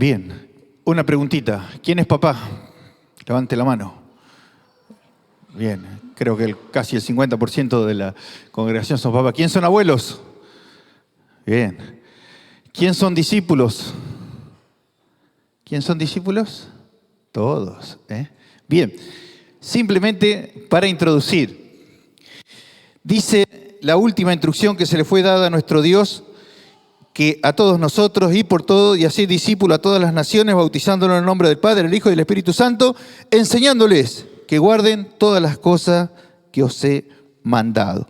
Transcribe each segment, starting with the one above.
Bien, una preguntita. ¿Quién es papá? Levante la mano. Bien, creo que casi el 50% de la congregación son papás. ¿Quién son abuelos? Bien. ¿Quién son discípulos? ¿Quién son discípulos? Todos. Bien, simplemente para introducir. Dice la última instrucción que se le fue dada a nuestro Dios, que a todos nosotros y por todo, y así discípulo a todas las naciones, bautizándolos en el nombre del Padre, del Hijo y del Espíritu Santo, enseñándoles que guarden todas las cosas que os he mandado.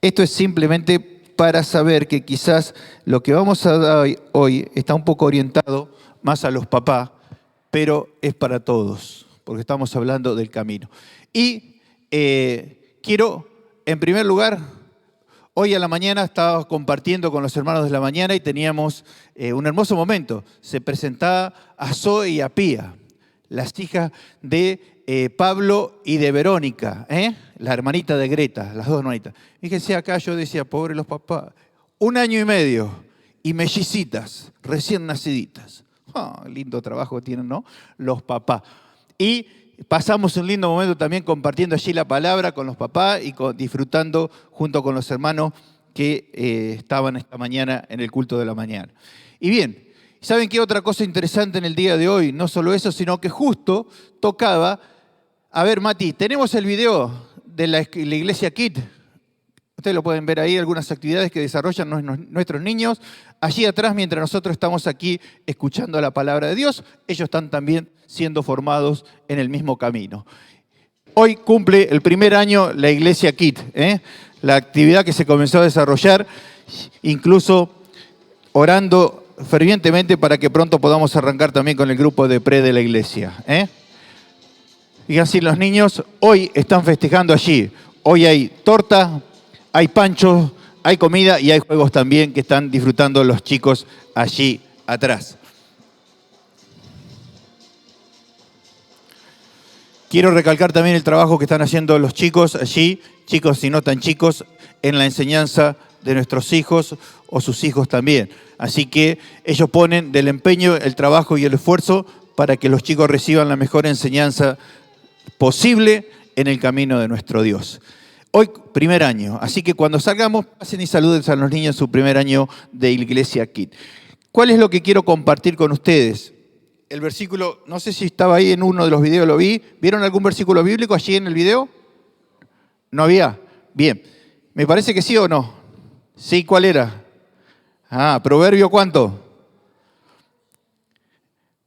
Esto es simplemente para saber que quizás lo que vamos a dar hoy está un poco orientado más a los papás, pero es para todos, porque estamos hablando del camino. Y quiero, en primer lugar, hoy a la mañana estaba compartiendo con los hermanos de la mañana y teníamos un hermoso momento. Se presentaba a Zoe y a Pía, las hijas de Pablo y de Verónica, la hermanita de Greta, las dos hermanitas. Fíjense acá, yo decía, pobre los papás, 1 año y medio y mellicitas, recién naciditas. Lindo trabajo tienen, ¿no? Los papás. Y pasamos un lindo momento también compartiendo allí la palabra con los papás y disfrutando junto con los hermanos que estaban esta mañana en el culto de la mañana. Y bien, ¿saben qué otra cosa interesante en el día de hoy? No solo eso, sino que justo tocaba. A ver, Mati, tenemos el video de la Iglesia Kid. Ustedes lo pueden ver ahí, algunas actividades que desarrollan nuestros niños. Allí atrás, mientras nosotros estamos aquí escuchando la palabra de Dios, ellos están también siendo formados en el mismo camino. Hoy cumple el primer año la Iglesia Kid, la actividad que se comenzó a desarrollar, incluso orando fervientemente para que pronto podamos arrancar también con el grupo de pre de la iglesia. Y así los niños hoy están festejando allí. Hoy hay torta, hay panchos, hay comida y hay juegos también que están disfrutando los chicos allí atrás. Quiero recalcar también el trabajo que están haciendo los chicos allí, chicos y no tan chicos, en la enseñanza de nuestros hijos o sus hijos también. Así que ellos ponen del empeño, el trabajo y el esfuerzo para que los chicos reciban la mejor enseñanza posible en el camino de nuestro Dios. Hoy, primer año, así que cuando salgamos, pasen y saluden a los niños en su primer año de Iglesia Kid. ¿Cuál es lo que quiero compartir con ustedes? El versículo, no sé si estaba ahí en uno de los videos, lo vi. ¿Vieron algún versículo bíblico allí en el video? ¿No había? Bien. ¿Me parece que sí o no? Sí, ¿cuál era? ¿Proverbio cuánto?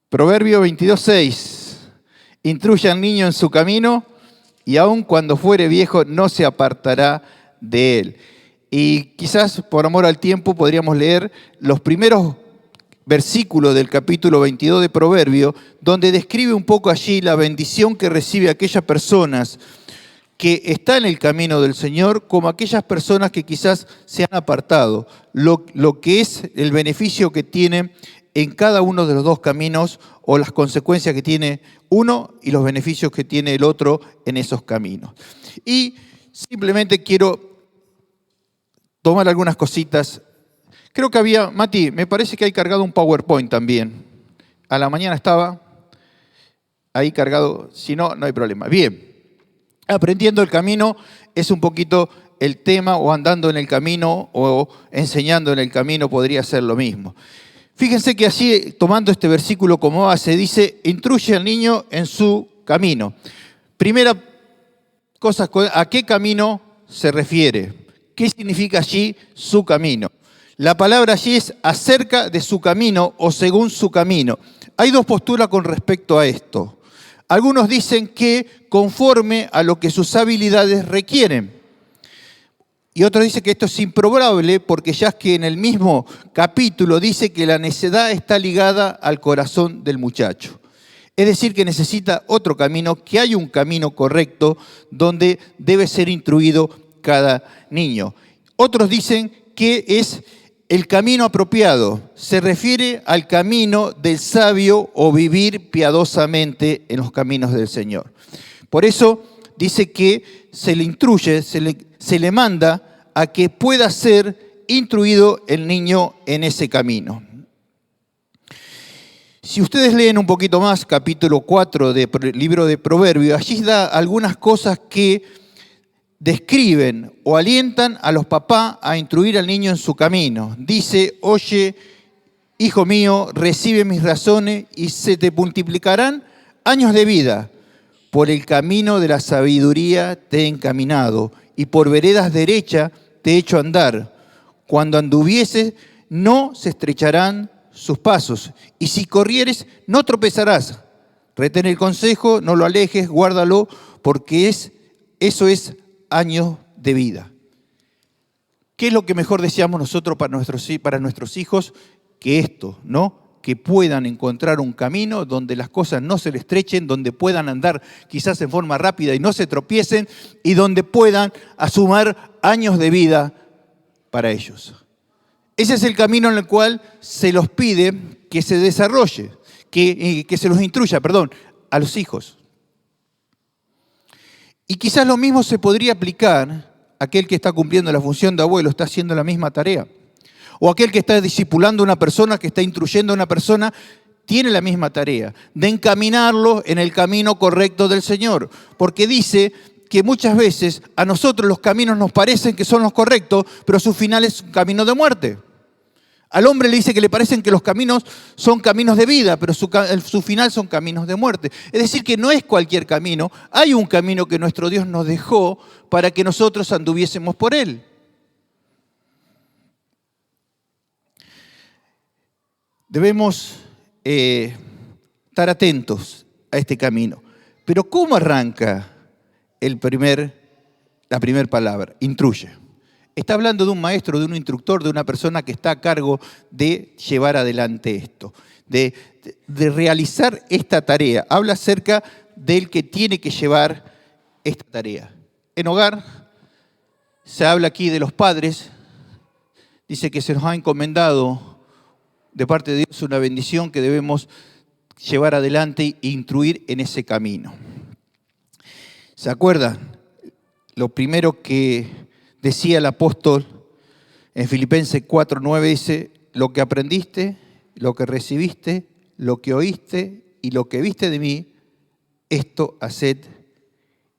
Proverbio 22:6. Instruye al niño en su camino y aun cuando fuere viejo no se apartará de él. Y quizás por amor al tiempo podríamos leer los primeros versículos del capítulo 22 de Proverbio, donde describe un poco allí la bendición que recibe aquellas personas que están en el camino del Señor, como aquellas personas que quizás se han apartado, lo que es el beneficio que tienen en cada uno de los dos caminos o las consecuencias que tiene uno y los beneficios que tiene el otro en esos caminos. Y simplemente quiero tomar algunas cositas. Creo que había, Mati, me parece que hay cargado un PowerPoint también. A la mañana estaba ahí cargado, si no, no hay problema. Bien, aprendiendo el camino es un poquito el tema, o andando en el camino o enseñando en el camino podría ser lo mismo. Fíjense que así, tomando este versículo como base, dice, instruye al niño en su camino. Primera cosa, ¿a qué camino se refiere? ¿Qué significa allí su camino? La palabra allí es acerca de su camino o según su camino. Hay dos posturas con respecto a esto. Algunos dicen que conforme a lo que sus habilidades requieren. Y otros dicen que esto es improbable porque ya es que en el mismo capítulo dice que la necedad está ligada al corazón del muchacho. Es decir, que necesita otro camino, que hay un camino correcto donde debe ser instruido cada niño. Otros dicen que es el camino apropiado. Se refiere al camino del sabio o vivir piadosamente en los caminos del Señor. Por eso dice que se le instruye, se le manda a que pueda ser instruido el niño en ese camino. Si ustedes leen un poquito más, capítulo 4 del libro de Proverbios, allí da algunas cosas que describen o alientan a los papás a instruir al niño en su camino. Dice, oye, hijo mío, recibe mis razones y se te multiplicarán años de vida. Por el camino de la sabiduría te he encaminado y por veredas derechas te he hecho andar. Cuando anduvieses, no se estrecharán sus pasos, y si corrieres, no tropezarás. Retén el consejo, no lo alejes, guárdalo, porque eso es años de vida. ¿Qué es lo que mejor deseamos nosotros para nuestros hijos? Que esto, ¿no? Que puedan encontrar un camino donde las cosas no se les estrechen, donde puedan andar quizás en forma rápida y no se tropiecen, y donde puedan asumir años de vida para ellos. Ese es el camino en el cual se los pide que se desarrolle, que se los instruya, a los hijos. Y quizás lo mismo se podría aplicar a aquel que está cumpliendo la función de abuelo, está haciendo la misma tarea. O aquel que está discipulando a una persona, que está instruyendo a una persona, tiene la misma tarea, de encaminarlo en el camino correcto del Señor. Porque dice que muchas veces a nosotros los caminos nos parecen que son los correctos, pero su final es un camino de muerte. Al hombre le dice que le parecen que los caminos son caminos de vida, pero su final son caminos de muerte. Es decir, que no es cualquier camino. Hay un camino que nuestro Dios nos dejó para que nosotros anduviésemos por él. Debemos estar atentos a este camino. Pero ¿cómo arranca la primera palabra? Instruye. Está hablando de un maestro, de un instructor, de una persona que está a cargo de llevar adelante esto, de realizar esta tarea. Habla acerca del que tiene que llevar esta tarea. En hogar, se habla aquí de los padres. Dice que se nos ha encomendado de parte de Dios una bendición que debemos llevar adelante e instruir en ese camino. ¿Se acuerdan? Lo primero que decía el apóstol en Filipenses 4:9, dice, lo que aprendiste, lo que recibiste, lo que oíste y lo que viste de mí, esto haced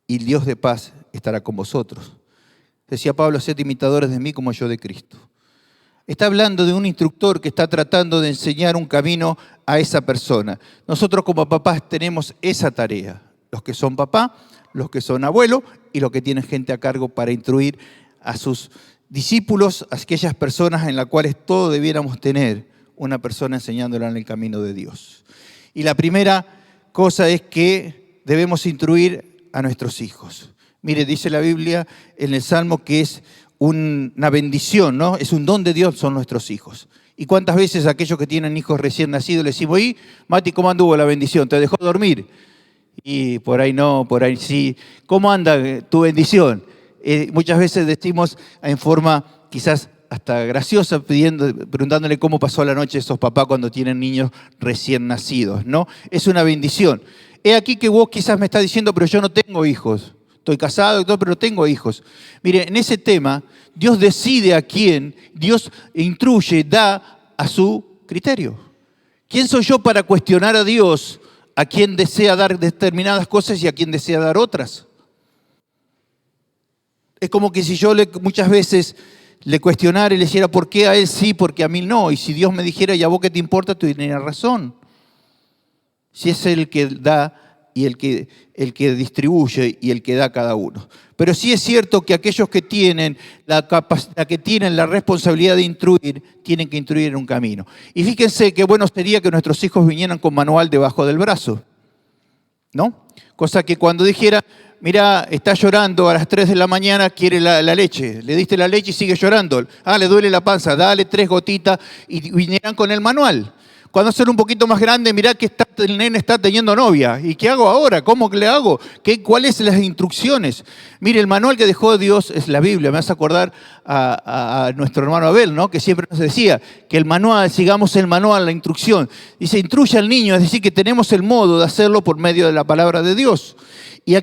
y el Dios de paz estará con vosotros. Decía Pablo, sed imitadores de mí como yo de Cristo. Está hablando de un instructor que está tratando de enseñar un camino a esa persona. Nosotros como papás tenemos esa tarea. Los que son papá, los que son abuelos y los que tienen gente a cargo para instruir a sus discípulos, a aquellas personas en las cuales todos debiéramos tener una persona enseñándola en el camino de Dios. Y la primera cosa es que debemos instruir a nuestros hijos. Mire, dice la Biblia en el Salmo que es una bendición, ¿no? Es un don de Dios, son nuestros hijos. ¿Y cuántas veces aquellos que tienen hijos recién nacidos les decimos, y Mati, ¿cómo anduvo la bendición? ¿Te dejó dormir? Y por ahí no, por ahí sí. ¿Cómo anda tu bendición? Muchas veces decimos en forma quizás hasta graciosa, preguntándole cómo pasó la noche esos papás cuando tienen niños recién nacidos, ¿no? Es una bendición. He aquí que vos quizás me estás diciendo, pero yo no tengo hijos. Estoy casado y todo, pero no tengo hijos. Mire, en ese tema, Dios decide a quién, Dios instruye, da a su criterio. ¿Quién soy yo para cuestionar a Dios a quien desea dar determinadas cosas y a quien desea dar otras? Es como que si yo muchas veces le cuestionara y le dijera por qué a él sí, porque a mí no. Y si Dios me dijera, ¿y a vos qué te importa? Tú tendrías razón. Si es el que da y el que distribuye y el que da a cada uno. Pero sí es cierto que aquellos que tienen la capacidad, que tienen la responsabilidad de instruir, tienen que instruir en un camino. Y fíjense qué bueno sería que nuestros hijos vinieran con manual debajo del brazo, ¿no? Cosa que cuando dijera, mira, está llorando a las 3 de la mañana, quiere la leche. Le diste la leche y sigue llorando. Le duele la panza, dale 3 gotitas y vinieran con el manual. Cuando son un poquito más grandes, mirá que el nene está teniendo novia. ¿Y qué hago ahora? ¿Cómo que le hago? ¿Cuáles son las instrucciones? Mire, el manual que dejó Dios es la Biblia. Me hace acordar a nuestro hermano Abel, ¿no? Que siempre nos decía que el manual, sigamos el manual, la instrucción. Dice, instruye al niño, es decir, que tenemos el modo de hacerlo por medio de la palabra de Dios. Y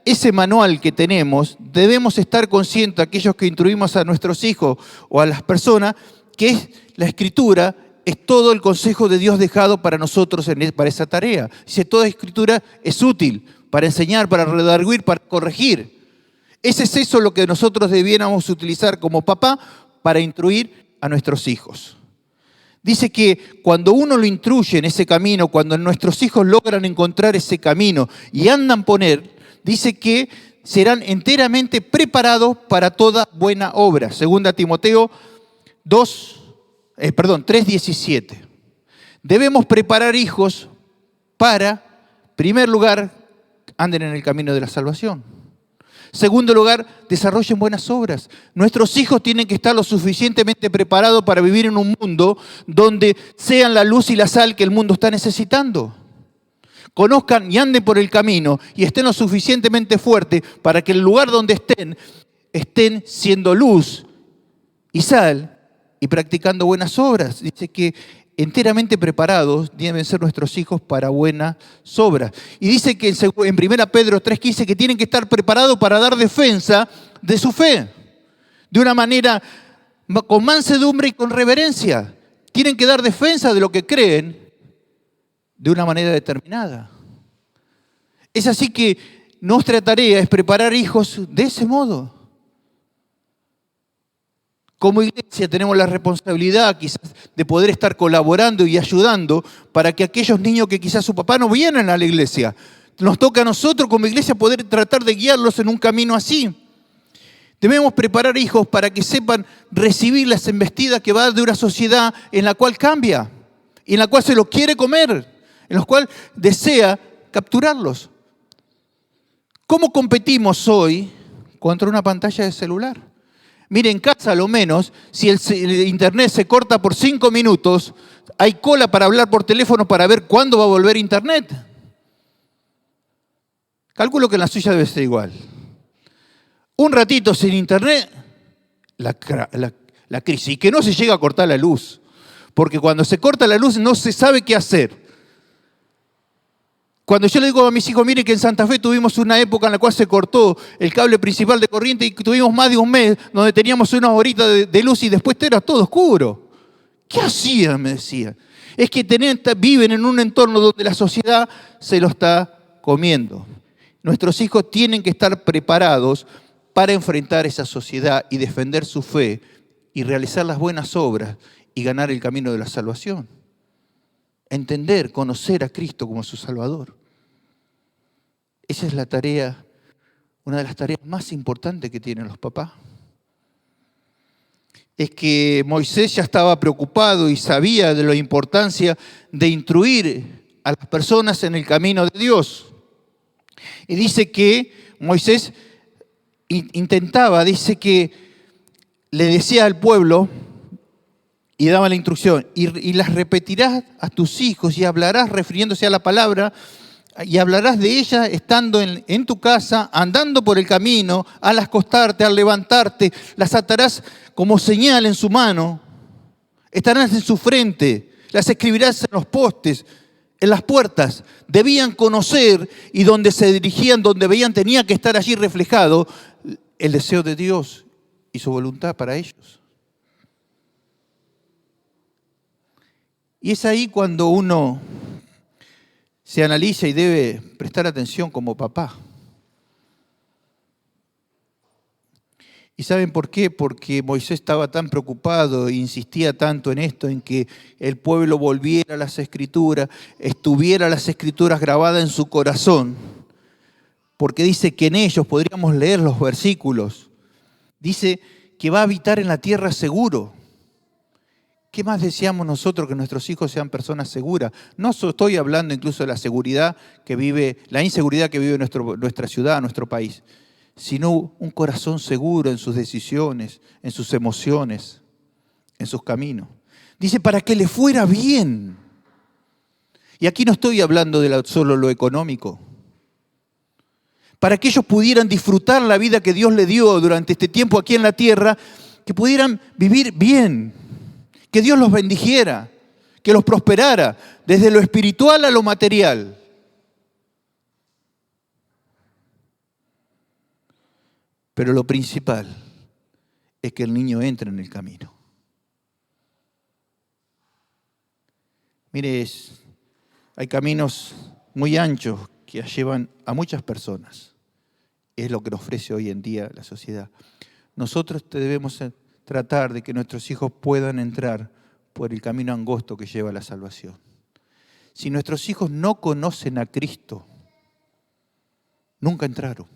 ese manual que tenemos, debemos estar conscientes, aquellos que instruimos a nuestros hijos o a las personas, que es la Escritura, es todo el consejo de Dios dejado para nosotros para esa tarea. Dice, toda escritura es útil para enseñar, para redarguir, para corregir. Ese es eso lo que nosotros debiéramos utilizar como papá para instruir a nuestros hijos. Dice que cuando uno lo instruye en ese camino, cuando nuestros hijos logran encontrar ese camino y andan por él, dice que serán enteramente preparados para toda buena obra. Segunda Timoteo 3:17. Debemos preparar hijos para, en primer lugar, anden en el camino de la salvación. Segundo lugar, desarrollen buenas obras. Nuestros hijos tienen que estar lo suficientemente preparados para vivir en un mundo donde sean la luz y la sal que el mundo está necesitando. Conozcan y anden por el camino y estén lo suficientemente fuertes para que el lugar donde estén siendo luz y sal y practicando buenas obras. Dice que enteramente preparados deben ser nuestros hijos para buenas obras. Y dice que en 1 Pedro 3:15 que tienen que estar preparados para dar defensa de su fe. De una manera con mansedumbre y con reverencia. Tienen que dar defensa de lo que creen de una manera determinada. Es así que nuestra tarea es preparar hijos de ese modo. Como iglesia tenemos la responsabilidad quizás de poder estar colaborando y ayudando para que aquellos niños que quizás su papá no vienen a la iglesia, nos toca a nosotros como iglesia poder tratar de guiarlos en un camino así. Debemos preparar hijos para que sepan recibir las embestidas que va de una sociedad en la cual cambia, en la cual se los quiere comer, en la cual desea capturarlos. ¿Cómo competimos hoy contra una pantalla de celular? Mire, en casa a lo menos, si el internet se corta por 5 minutos, hay cola para hablar por teléfono para ver cuándo va a volver internet. Calculo que en la suya debe ser igual. Un ratito sin internet, la crisis. Y que no se llega a cortar la luz. Porque cuando se corta la luz no se sabe qué hacer. Cuando yo le digo a mis hijos, mire que en Santa Fe tuvimos una época en la cual se cortó el cable principal de corriente y tuvimos más de un mes donde teníamos unas horitas de luz y después era todo oscuro. ¿Qué hacían? Me decían. Es que viven en un entorno donde la sociedad se lo está comiendo. Nuestros hijos tienen que estar preparados para enfrentar esa sociedad y defender su fe y realizar las buenas obras y ganar el camino de la salvación. Entender, conocer a Cristo como su Salvador. Esa es la tarea, una de las tareas más importantes que tienen los papás. Es que Moisés ya estaba preocupado y sabía de la importancia de instruir a las personas en el camino de Dios. Y dice que Moisés dice que le decía al pueblo y daba la instrucción, y las repetirás a tus hijos y hablarás refiriéndose a la palabra, y hablarás de ellas estando en tu casa, andando por el camino, al acostarte, al levantarte, las atarás como señal en su mano, estarán en su frente, las escribirás en los postes, en las puertas. Debían conocer y donde se dirigían, donde veían, tenía que estar allí reflejado el deseo de Dios y su voluntad para ellos. Y es ahí cuando uno se analiza y debe prestar atención como papá. ¿Y saben por qué? Porque Moisés estaba tan preocupado e insistía tanto en esto, en que el pueblo volviera a las Escrituras, estuviera las Escrituras grabadas en su corazón. Porque dice que en ellos podríamos leer los versículos. Dice que va a habitar en la tierra seguro. ¿Qué más deseamos nosotros que nuestros hijos sean personas seguras? No estoy hablando incluso de la seguridad que vive, la inseguridad que vive nuestra ciudad, nuestro país, sino un corazón seguro en sus decisiones, en sus emociones, en sus caminos. Dice, para que le fuera bien. Y aquí no estoy hablando de solo lo económico. Para que ellos pudieran disfrutar la vida que Dios le dio durante este tiempo aquí en la tierra, que pudieran vivir bien. Que Dios los bendijera, que los prosperara, desde lo espiritual a lo material. Pero lo principal es que el niño entre en el camino. Mire, hay caminos muy anchos que llevan a muchas personas. Es lo que nos ofrece hoy en día la sociedad. Nosotros debemos tratar de que nuestros hijos puedan entrar por el camino angosto que lleva a la salvación. Si nuestros hijos no conocen a Cristo, nunca entraron.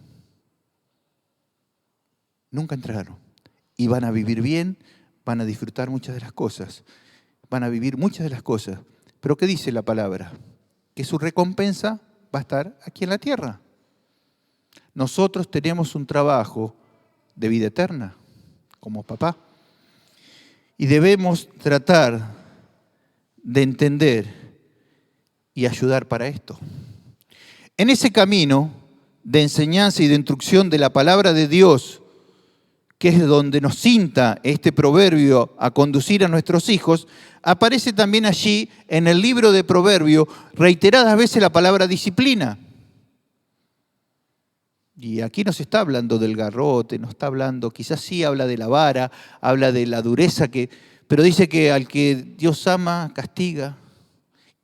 Nunca entraron. Y van a vivir bien, van a disfrutar muchas de las cosas, van a vivir muchas de las cosas. Pero ¿qué dice la palabra? Que su recompensa va a estar aquí en la tierra. Nosotros tenemos un trabajo de vida eterna como papá. Y debemos tratar de entender y ayudar para esto. En ese camino de enseñanza y de instrucción de la palabra de Dios, que es donde nos cinta este proverbio a conducir a nuestros hijos, aparece también allí en el libro de Proverbios reiteradas veces la palabra disciplina. Y aquí no se está hablando del garrote, no está hablando, quizás sí habla de la vara, habla de la dureza, pero dice que al que Dios ama, castiga.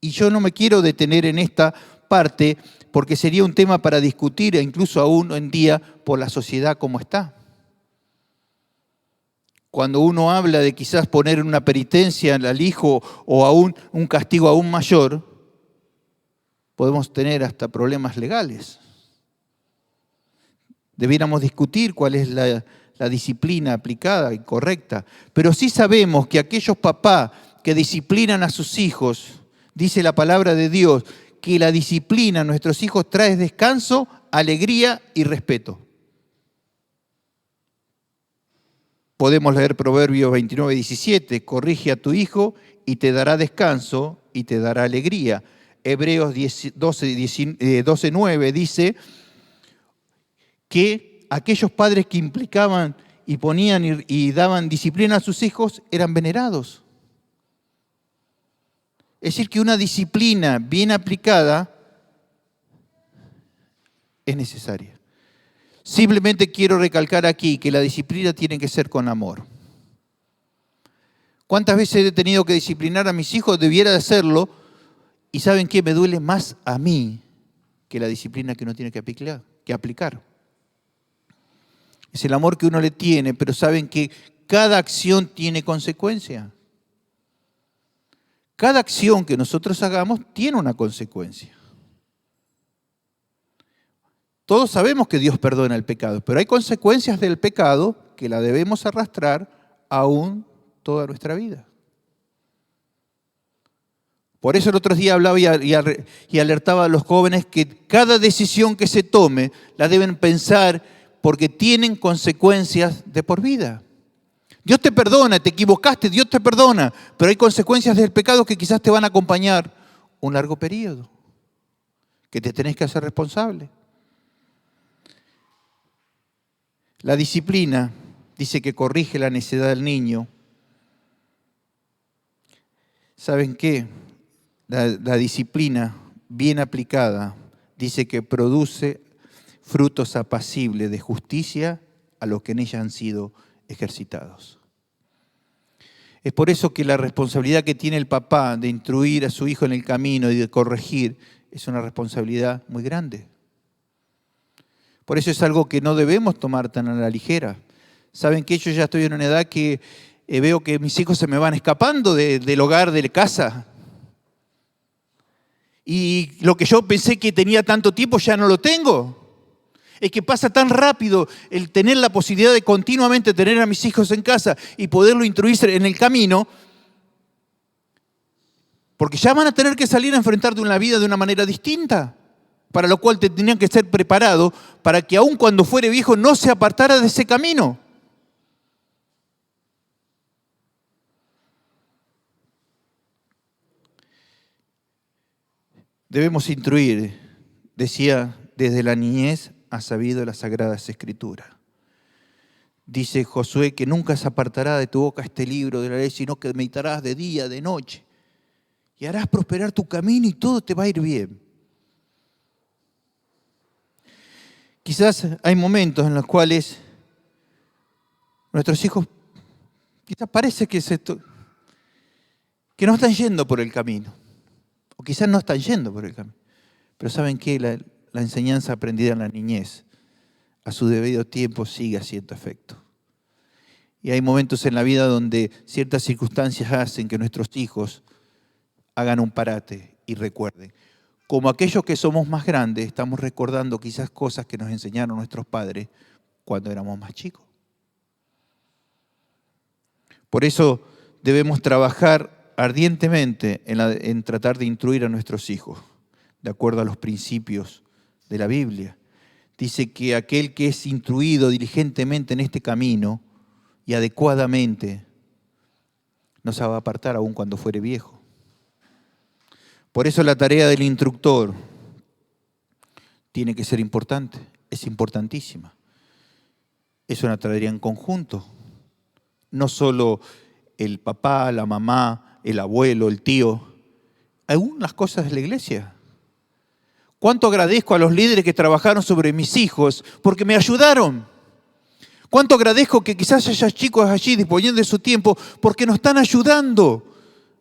Y yo no me quiero detener en esta parte porque sería un tema para discutir, e incluso aún en día por la sociedad como está. Cuando uno habla de quizás poner una penitencia al hijo o aún un castigo aún mayor, podemos tener hasta problemas legales. Debiéramos discutir cuál es la disciplina aplicada y correcta. Pero sí sabemos que aquellos papás que disciplinan a sus hijos, dice la palabra de Dios, que la disciplina a nuestros hijos trae descanso, alegría y respeto. Podemos leer Proverbios 29:17, corrige a tu hijo y te dará descanso y te dará alegría. Hebreos 12:9 dice que aquellos padres que implicaban y ponían y daban disciplina a sus hijos eran venerados. Es decir, que una disciplina bien aplicada es necesaria. Simplemente quiero recalcar aquí que la disciplina tiene que ser con amor. ¿Cuántas veces he tenido que disciplinar a mis hijos? Debiera de hacerlo. ¿Y saben qué? Me duele más a mí que la disciplina que uno tiene que aplicar. Es el amor que uno le tiene, pero saben que cada acción tiene consecuencia. Cada acción que nosotros hagamos tiene una consecuencia. Todos sabemos que Dios perdona el pecado, pero hay consecuencias del pecado que la debemos arrastrar aún toda nuestra vida. Por eso el otro día hablaba y alertaba a los jóvenes que cada decisión que se tome la deben pensar porque tienen consecuencias de por vida. Dios te perdona, te equivocaste, Dios te perdona, pero hay consecuencias del pecado que quizás te van a acompañar un largo periodo, que te tenés que hacer responsable. La disciplina dice que corrige la necedad del niño. ¿Saben qué? La disciplina bien aplicada dice que produce frutos apacibles de justicia a los que en ella han sido ejercitados. Es por eso que la responsabilidad que tiene el papá de instruir a su hijo en el camino y de corregir es una responsabilidad muy grande. Por eso es algo que no debemos tomar tan a la ligera. Saben que yo ya estoy en una edad que veo que mis hijos se me van escapando del hogar, de la casa. Y lo que yo pensé que tenía tanto tiempo ya no lo tengo. Es que pasa tan rápido el tener la posibilidad de continuamente tener a mis hijos en casa y poderlo instruir en el camino, porque ya van a tener que salir a enfrentar una vida de una manera distinta, para lo cual tenían que ser preparados para que aun cuando fuere viejo no se apartara de ese camino. Debemos instruir, decía, desde la niñez ha sabido las sagradas escrituras. Dice Josué que nunca se apartará de tu boca este libro de la ley, sino que meditarás de día, de noche, y harás prosperar tu camino y todo te va a ir bien. Quizás hay momentos en los cuales nuestros hijos quizás parece que no están yendo por el camino. O quizás no están yendo por el camino. Pero ¿saben qué? La enseñanza aprendida en la niñez, a su debido tiempo, sigue haciendo efecto. Y hay momentos en la vida donde ciertas circunstancias hacen que nuestros hijos hagan un parate y recuerden. Como aquellos que somos más grandes, estamos recordando quizás cosas que nos enseñaron nuestros padres cuando éramos más chicos. Por eso debemos trabajar ardientemente en tratar de instruir a nuestros hijos, de acuerdo a los principios de la Biblia. Dice que aquel que es instruido diligentemente en este camino y adecuadamente no se va a apartar aún cuando fuere viejo. Por eso la tarea del instructor tiene que ser importante, es importantísima. Es una tarea en conjunto. No solo el papá, la mamá, el abuelo, el tío. Algunas cosas de la iglesia. ¿Cuánto agradezco a los líderes que trabajaron sobre mis hijos porque me ayudaron? ¿Cuánto agradezco que quizás haya chicos allí disponiendo de su tiempo porque nos están ayudando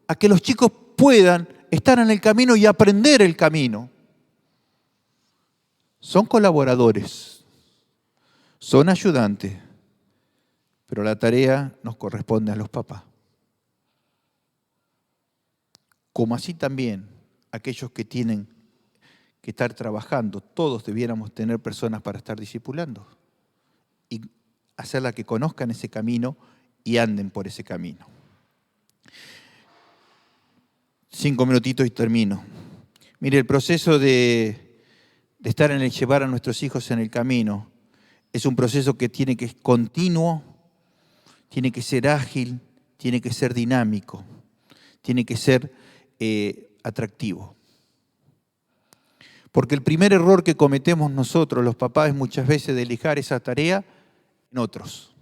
a que los chicos puedan estar en el camino y aprender el camino? Son colaboradores, son ayudantes, pero la tarea nos corresponde a los papás. Como así también aquellos que tienen que estar trabajando, todos debiéramos tener personas para estar discipulando y hacerla que conozcan ese camino y anden por ese camino. 5 minutitos y termino. Mire, el proceso de estar en el llevar a nuestros hijos en el camino es un proceso que tiene que ser continuo, tiene que ser ágil, tiene que ser dinámico, tiene que ser atractivo. Porque el primer error que cometemos nosotros, los papás, es muchas veces dejar esa tarea en otros.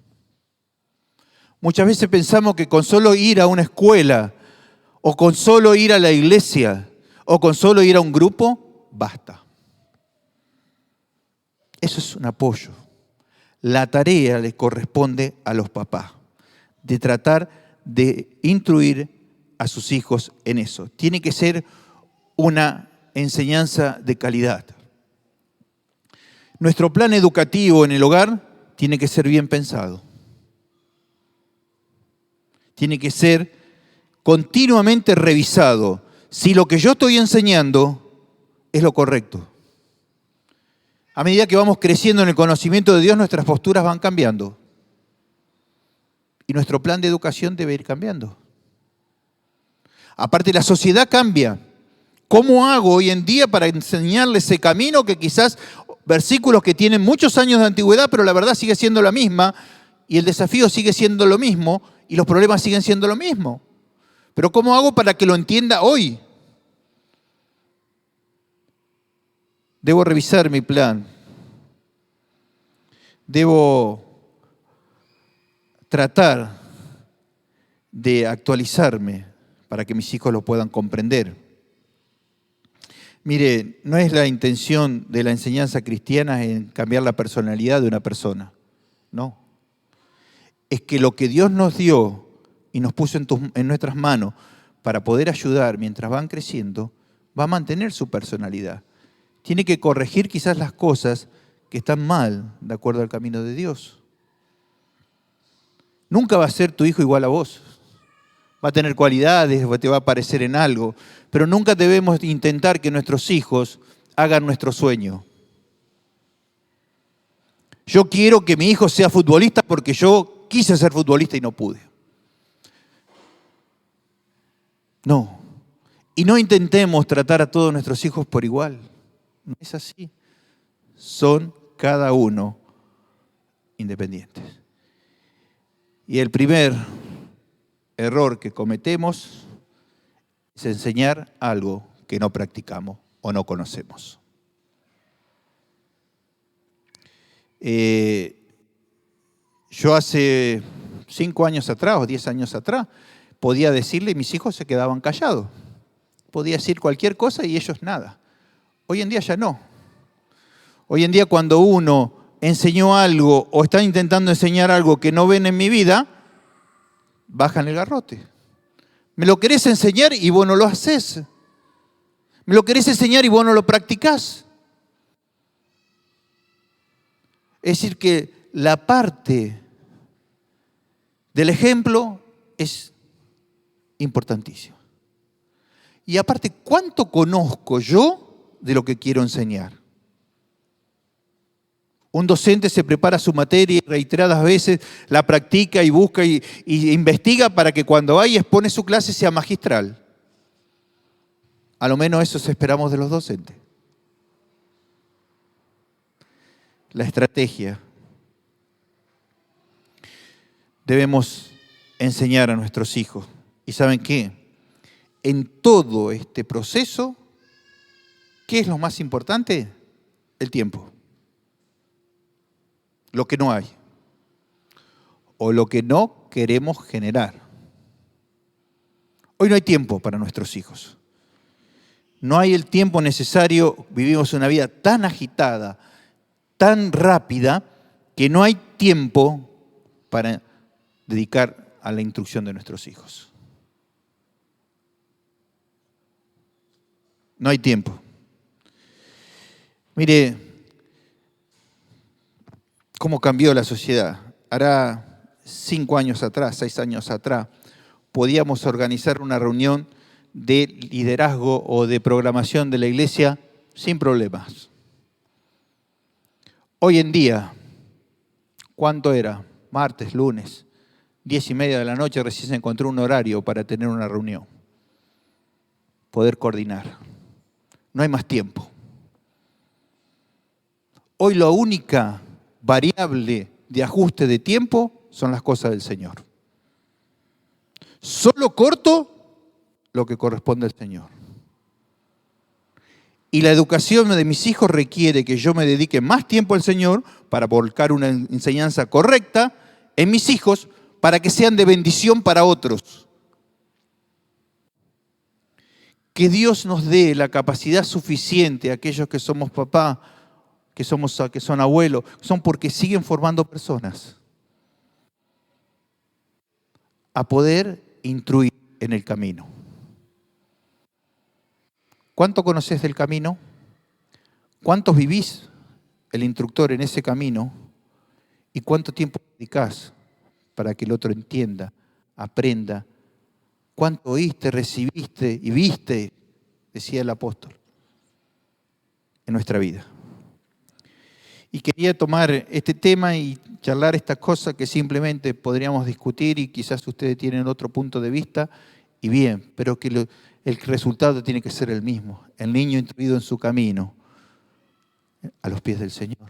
Muchas veces pensamos que con solo ir a una escuela, o con solo ir a la iglesia, o con solo ir a un grupo, basta. Eso es un apoyo. La tarea le corresponde a los papás, de tratar de instruir a sus hijos en eso. Tiene que ser una enseñanza de calidad. Nuestro plan educativo en el hogar tiene que ser bien pensado. Tiene que ser continuamente revisado si lo que yo estoy enseñando es lo correcto. A medida que vamos creciendo en el conocimiento de Dios, nuestras posturas van cambiando. Y nuestro plan de educación debe ir cambiando. Aparte, la sociedad cambia. ¿Cómo hago hoy en día para enseñarle ese camino que quizás versículos que tienen muchos años de antigüedad, pero la verdad sigue siendo la misma, y el desafío sigue siendo lo mismo, y los problemas siguen siendo lo mismo? Pero ¿cómo hago para que lo entienda hoy? Debo revisar mi plan. Debo tratar de actualizarme para que mis hijos lo puedan comprender. Mire, no es la intención de la enseñanza cristiana en cambiar la personalidad de una persona. No. Es que lo que Dios nos dio y nos puso en nuestras manos para poder ayudar mientras van creciendo, va a mantener su personalidad. Tiene que corregir quizás las cosas que están mal de acuerdo al camino de Dios. Nunca va a ser tu hijo igual a vos. Va a tener cualidades, te va a parecer en algo, pero nunca debemos intentar que nuestros hijos hagan nuestro sueño. Yo quiero que mi hijo sea futbolista porque yo quise ser futbolista y no pude. No. Y no intentemos tratar a todos nuestros hijos por igual. No es así. Son cada uno independientes. Y el primer error que cometemos es enseñar algo que no practicamos o no conocemos. Yo hace 5 años atrás o 10 años atrás podía decirle y mis hijos se quedaban callados. Podía decir cualquier cosa y ellos nada. Hoy en día ya no. Hoy en día cuando uno enseñó algo o está intentando enseñar algo que no ven en mi vida, bajan el garrote. Me lo querés enseñar y vos no lo haces. Me lo querés enseñar y vos no lo practicás. Es decir, que la parte del ejemplo es importantísima. Y aparte, ¿cuánto conozco yo de lo que quiero enseñar? Un docente se prepara su materia y reiteradas veces la practica y busca y investiga para que cuando vaya y expone su clase sea magistral. A lo menos eso esperamos de los docentes. La estrategia. Debemos enseñar a nuestros hijos. ¿Y saben qué? En todo este proceso, ¿qué es lo más importante? El tiempo. Lo que no hay. O lo que no queremos generar. Hoy no hay tiempo para nuestros hijos. No hay el tiempo necesario. Vivimos una vida tan agitada, tan rápida, que no hay tiempo para dedicar a la instrucción de nuestros hijos. No hay tiempo. Mire cómo cambió la sociedad. Hará 5 años atrás, 6 años atrás, podíamos organizar una reunión de liderazgo o de programación de la iglesia sin problemas. Hoy en día, ¿cuánto era? Martes, lunes, 10:30 de la noche, recién se encontró un horario para tener una reunión. Poder coordinar. No hay más tiempo. Hoy la única variable de ajuste de tiempo son las cosas del Señor. Solo corto lo que corresponde al Señor. Y la educación de mis hijos requiere que yo me dedique más tiempo al Señor para volcar una enseñanza correcta en mis hijos para que sean de bendición para otros. Que Dios nos dé la capacidad suficiente a aquellos que somos papá, que son abuelos, son porque siguen formando personas, a poder instruir en el camino. ¿Cuánto conoces del camino? ¿Cuántos vivís el instructor en ese camino? ¿Y cuánto tiempo dedicás para que el otro entienda, aprenda? ¿Cuánto oíste, recibiste y viste? Decía el apóstol, en nuestra vida. Y quería tomar este tema y charlar estas cosas que simplemente podríamos discutir y quizás ustedes tienen otro punto de vista, y bien, pero que el resultado tiene que ser el mismo. El niño instruido en su camino, a los pies del Señor,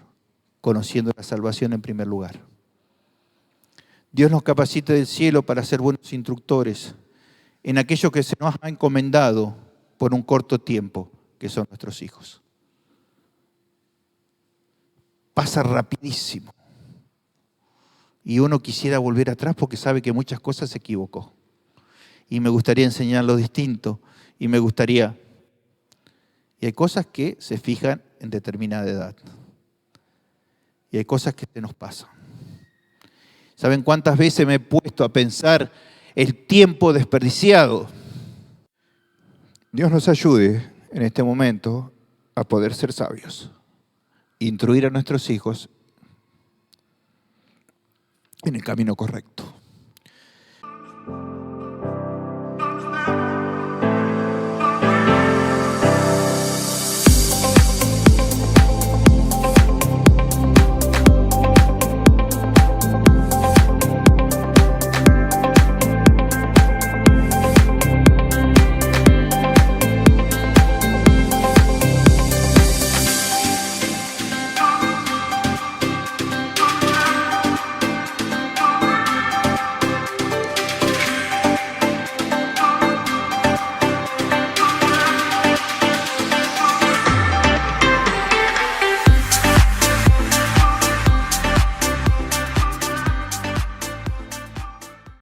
conociendo la salvación en primer lugar. Dios nos capacita del cielo para ser buenos instructores en aquello que se nos ha encomendado por un corto tiempo, que son nuestros hijos. Pasa rapidísimo. Y uno quisiera volver atrás porque sabe que muchas cosas se equivocó. Y me gustaría enseñarlo distinto. Y hay cosas que se fijan en determinada edad. Y hay cosas que se nos pasan. ¿Saben cuántas veces me he puesto a pensar el tiempo desperdiciado? Dios nos ayude en este momento a poder ser sabios. Instruir a nuestros hijos en el camino correcto.